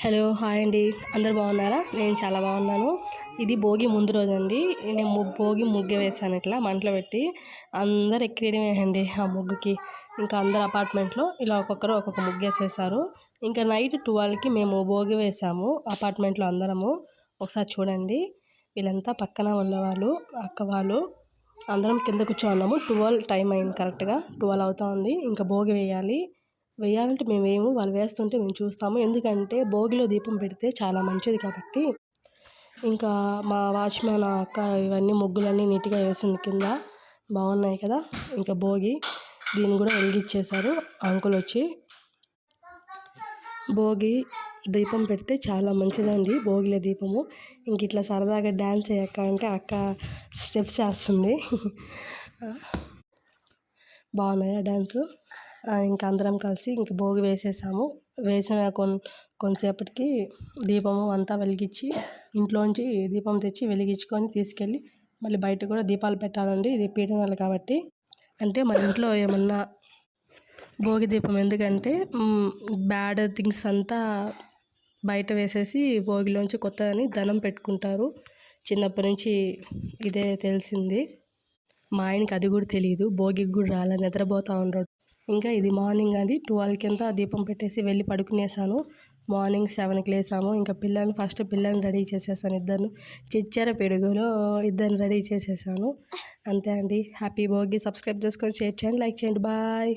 Hello hi అండి. అందరు బాగున్నారా? నేను చాలా బాగున్నాను. ఇది భోగి ముందు రోజు అండి. నేను భోగి ముగ్గు వేసాను ఇట్లా మంటలో పెట్టి. అందరు ఎక్కిరియడమే అండి ఆ ముగ్గుకి. ఇంకా అందరు అపార్ట్మెంట్లో ఇలా ఒక్కొక్కరు ఒక్కొక్క ముగ్గు వేసేసారు. ఇంకా నైట్ 12కి మేము భోగి వేసాము అపార్ట్మెంట్లో అందరము. ఒకసారి చూడండి, వీళ్ళంతా పక్కన ఉన్నవాళ్ళు అక్క వాళ్ళు అందరం కింద కూర్చోన్నాము. 12 టైం అయింది, కరెక్ట్గా 12 అవుతా ఉంది. ఇంకా భోగి వేయాలంటే మేము వాళ్ళు వేస్తుంటే మేము చూస్తాము. ఎందుకంటే భోగిలో దీపం పెడితే చాలా మంచిది కాబట్టి. ఇంకా మా వాచ్మెన్ అక్క ఇవన్నీ ముగ్గులన్నీ నీట్గా వేసింది కింద. బాగున్నాయి కదా. ఇంకా భోగి దీన్ని కూడా వెలిగించేశారు అంకుల్ వచ్చి. భోగి దీపం పెడితే చాలా మంచిదండి భోగిలో దీపము. ఇంక ఇట్లా సరదాగా డ్యాన్స్ వేయక్క అంటే అక్క స్టెప్స్ వేస్తుంది. బాగున్నాయా డ్యాన్సు. ఇంకా అందరం కలిసి ఇంక భోగి వేసేసాము. వేసిన కొంతసేపటికి దీపము అంతా వెలిగించి ఇంట్లోంచి దీపం తెచ్చి వెలిగించుకొని తీసుకెళ్ళి మళ్ళీ బయట కూడా దీపాలు పెట్టాలండి. ఇది పీఠనాలు కాబట్టి. అంటే మన ఇంట్లో ఏమన్నా భోగి దీపం ఎందుకంటే బ్యాడ్ థింగ్స్ అంతా బయట వేసేసి భోగిలోంచి కొత్తదని ధనం పెట్టుకుంటారు. చిన్నప్పటి నుంచి ఇదే తెలిసింది. మా ఆయనకి అది కూడా తెలియదు. భోగికి కూడా రాలే, నిద్రపోతూ ఉంటాడు. ఇంకా ఇది మార్నింగ్ అండి. 12కి అంతా దీపం పెట్టేసి వెళ్ళి పడుకునేసాను. మార్నింగ్ 7కి లేసాము. ఇంకా పిల్లల్ని రెడీ చేసేసాను. ఇద్దరు చిచ్చెర పిడుగులో ఇద్దరిని రెడీ చేసేసాను. అంతే అండి. హ్యాపీ భోగి. సబ్స్క్రైబ్ చేసుకొని షేర్ చేయండి, లైక్ చేయండి. బాయ్.